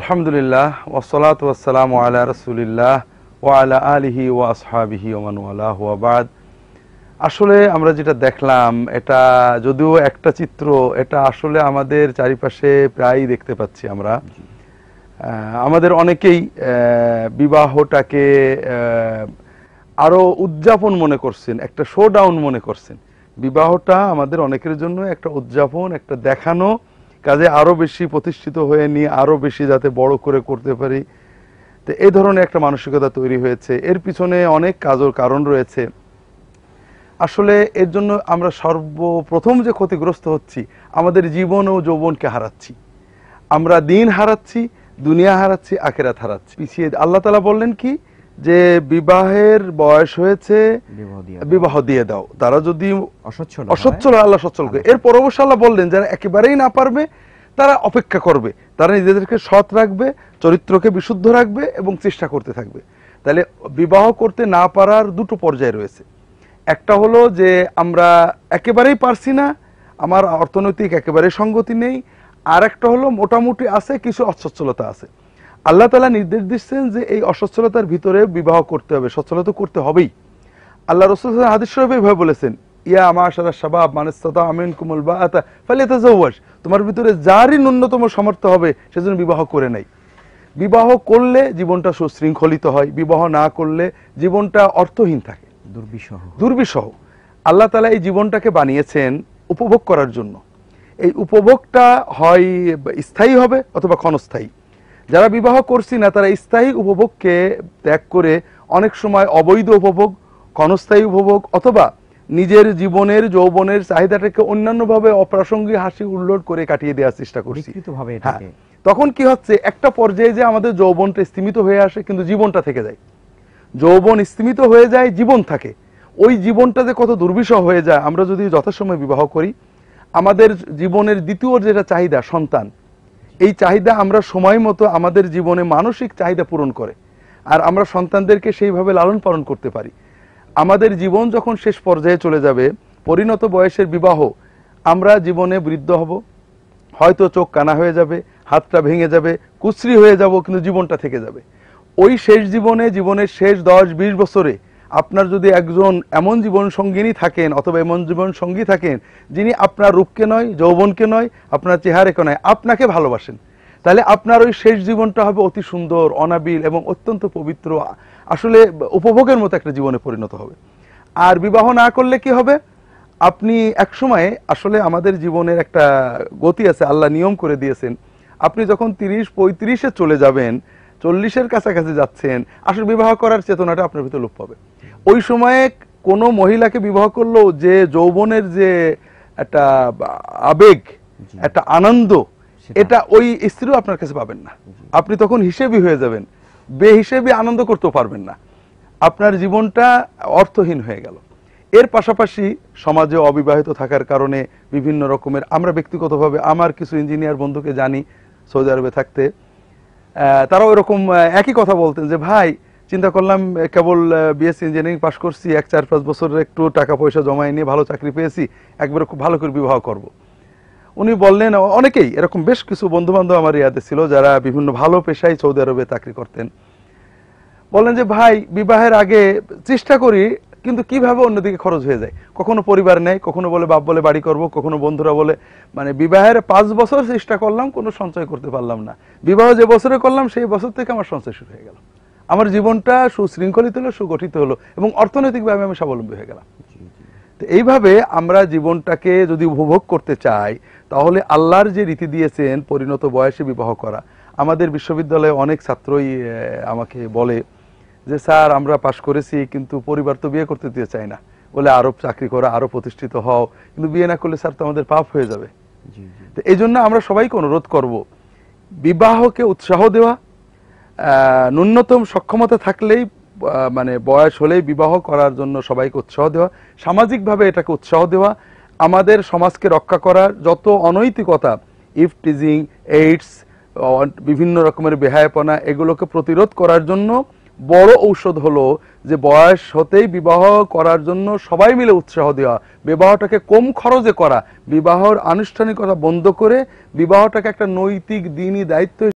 আলহামদুলিল্লাহ ওয়াসসালাতু ওয়াসসালামু আলা রাসূলিল্লাহ ওয়া আলা আলিহি ওয়া আসহাবিহি ওয়া মান ওয়ালাহু ওয়া বাদ। আসলে আমরা যেটা দেখলাম এটা যদিও একটা চিত্র, এটা আসলে আমাদের চারিপাশে প্রায়ই দেখতে পাচ্ছি আমরা। আমাদের অনেকেই বিবাহটাকে আরো উদযাপন মনে করছেন, একটা শোডাউন মনে করছেন। বিবাহটা আমাদের অনেকের জন্য একটা উদযাপন, একটা দেখানো কাজে আরো বেশি প্রতিষ্ঠিত হয়ে নিয়ে আরো বেশি যাতে বড় করে করতে পারি, তো এই ধরনের একটা মানসিকতা তৈরি হয়েছে। এর পিছনে অনেক কারণ রয়েছে। আসলে এর জন্য আমরা সর্বপ্রথম যে ক্ষতিগ্রস্ত হচ্ছি, আমাদের জীবন ও যৌবনকে হারাচ্ছি। আমরা দিন হারাচ্ছি, দুনিয়া হারাচ্ছি, আখিরাত হারাচ্ছি। পিছিয়ে আল্লাহ তাআলা বললেন কি, যে বিবাহের বয়স হয়েছে বিবাহ দিয়ে দাও, তারা যদি অসচ্ছল আল্লাহ সচ্ছল করে। এরপর অবশ্য আল্লাহ বললেন যারা একেবারেই না পারবে তারা অপেক্ষা করবে, তারা নিজেদেরকে সৎ রাখবে, চরিত্রকে বিশুদ্ধ রাখবে এবং চেষ্টা করতে থাকবে। তাহলে বিবাহ করতে না পারার দুটো পর্যায় রয়েছে। একটা হলো যে আমরা একেবারেই পারছি না, আমার অর্থনৈতিক একেবারেই সঙ্গতি নেই। আর একটা হলো মোটামুটি আছে, কিছু অসচ্ছলতা আছে। আল্লাহ তাআলা নির্দেশ দিচ্ছেন যে এই অসচ্ছলতার ভিতরে বিবাহ করতে হবে, সচ্ছলতা করতে হবেই। আল্লাহ রাসূল হাদিস শরীফে এভাবে বলেছেন, ইয়া মাশারাশ শাবাব মান ইসতাতা মিনকুমুল বাআতা ফালিয়াতাজাওয়াজ, তোমার ভিতরে যারই ন্যূনতম সামর্থ্য হবে সেজন্য বিবাহ করে নেয়। বিবাহ করলে জীবনটা সুশৃঙ্খলিত হয়, বিবাহ না করলে জীবনটা অর্থহীন থাকে, দুর্বিষহ। আল্লাহ তাআলা এই জীবনটাকে বানিয়েছেন উপভোগ করার জন্য। এই উপভোগটা হয় স্থায়ী হবে অথবা ক্ষণস্থায়ী। যারা বিবাহ করছি না তারা স্থায়ী উপভোগকে ত্যাগ করে অনেক সময় অবৈধ উপভোগ, ক্ষণস্থায়ী উপভোগ অথবা নিজের জীবনের যৌবনের চাহিদাটাকে অন্যান্যভাবে অপ্রাসঙ্গিক হাসি উল্লোড় করে কাটিয়ে দেওয়ার চেষ্টা করছি। তখন কি হচ্ছে, একটা পর্যায়ে যে আমাদের যৌবনটা স্তিমিত হয়ে আসে কিন্তু জীবনটা থেকে যায়। যৌবন স্তিমিত হয়ে যায়, জীবন থাকে। ওই জীবনটা যে কত দুর্বিষহ হয়ে যায়, আমরা যদি যথাসময়ে বিবাহ করি, আমাদের জীবনের দ্বিতীয় যেটা চাহিদা সন্তান, এই চাহিদা আমরা সময় মতো আমাদের জীবনে মানসিক চাহিদা পূরণ করে, আর আমরা সন্তানদেরকে সেইভাবে লালন পালন করতে পারি। আমাদের জীবন যখন শেষ পর্যায়ে চলে যাবে, পরিণত বয়সের বিবাহ, আমরা জীবনে বৃদ্ধ হব, হয়তো চোখ কানা হয়ে যাবে, হাতটা ভেঙে যাবে, কুচরি হয়ে যাব, কিন্তু জীবনটা থেকে যাবে। ওই শেষ জীবনে, জীবনের শেষ 10-20 বছরে আপনার যদি একজন এমন জীবন সঙ্গিনী থাকেন অথবা এমন জীবন সঙ্গী থাকেন যিনি আপনার রূপকে নয়, যৌবনকে নয়, আপনার চেহারাকে নয়, আপনাকে ভালোবাসেন, তাহলে আপনার ওই শেষ জীবনটা হবে অতি সুন্দর, অনাবিল এবং অত্যন্ত পবিত্র, আসলে উপভোগের মতো একটা জীবনে পরিণত হবে। আর বিবাহ না করলে কি হবে, আপনি এক সময়ে, আসলে আমাদের জীবনের একটা গতি আছে, আল্লাহ নিয়ম করে দিয়েছেন, আপনি যখন 30-35-এ চলে যাবেন, 40-এর কাছাকাছি যাচ্ছেন, আসলে বিবাহ করার চেতনাটা আপনার ভিতরে লোপ পাবে। ওই সময়ে কোনো মহিলাকে বিবাহ করলেও যে যৌবনের যে একটা আবেগ, একটা আনন্দ, এটা ওই স্ত্রীও আপনার কাছে পাবেন না। আপনি তখন হিসেবি হয়ে যাবেন, বেহিসেবি আনন্দ করতেও পারবেন না, আপনার জীবনটা অর্থহীন হয়ে গেল। এর পাশাপাশি সমাজে অবিবাহিত থাকার কারণে বিভিন্ন রকমের, আমরা ব্যক্তিগতভাবে আমার কিছু ইঞ্জিনিয়ার বন্ধুকে জানি সৌদি আরবে থাকতে, তারাও এরকম একই কথা বলতেন যে ভাই, চিন্তা করলাম কেবল বিএসসি ইঞ্জিনিয়ারিং পাশ করছি, 4-5 বছর একটু টাকা পয়সা জমায় নিয়ে ভালো চাকরি পেয়েছি, একবারে খুব ভালো করে বিবাহ করব। উনি বললেন, অনেকেই এরকম, বেশ কিছু বন্ধু বান্ধব আমার ইয়াতে ছিল যারা বিভিন্ন ভালো পেশায় সৌদি আরবে চাকরি করতেন, বললেন যে ভাই, বিবাহের আগে চেষ্টা করি কিন্তু কিভাবে অন্যদিকে খরচ হয়ে যায়, কখনো পরিবার নেই, কখনো বলে বাপ বলে বাড়ি করব, কখনো বন্ধুরা বলে, মানে বিবাহের 5 বছর চেষ্টা করলাম, কোনো সঞ্চয় করতে পারলাম না। বিবাহ যে বছরে করলাম সেই বছর থেকে আমার সঞ্চয় শুরু হয়ে গেল, আমার জীবনটা সুশৃঙ্খলিত হলো, সুগঠিত হলো এবং অর্থনৈতিকভাবে আমি স্বাবলম্বী হয়ে গেলাম। তো এইভাবে আমরা জীবনটাকে যদি উপভোগ করতে চাই, তাহলে আল্লাহর যে রীতি দিয়েছেন পরিণত বয়সে বিবাহ করা। আমাদের বিশ্ববিদ্যালয়ে অনেক ছাত্রই আমাকে বলে যে স্যার, আমরা পাশ করেছি কিন্তু পরিবার তো বিয়ে করতে দিতে চায় না, বলে আরো চাকরি করা, আরো প্রতিষ্ঠিত হও, কিন্তু বিয়ে না করলে স্যার তো আমাদের পাপ হয়ে যাবে। তো এই জন্য আমরা সবাইকে অনুরোধ করব, বিবাহকে উৎসাহ দেওয়া, ন্যূনতম সক্ষমতা থাকলেই, মানে বয়স হলেই বিবাহ করার জন্য সবাইকে উৎসাহ দেওয়া, সামাজিকভাবে এটাকে উৎসাহ দেওয়া, আমাদের সমাজকে রক্ষা করার যত অনৈতিকতা, ইফটিজিং, এইডস, বিভিন্ন রকমের বেহায়াপনা, এগুলোকে প্রতিরোধ করার জন্য বড় ঔষধ হলো যে বয়স হতেই বিবাহ করার জন্য সবাই মিলে উৎসাহ দেওয়া, বিবাহটাকে কম খরচে করা, বিবাহর আনুষ্ঠানিকতা বন্ধ করে বিবাহটাকে একটা নৈতিক দিনই দায়িত্ব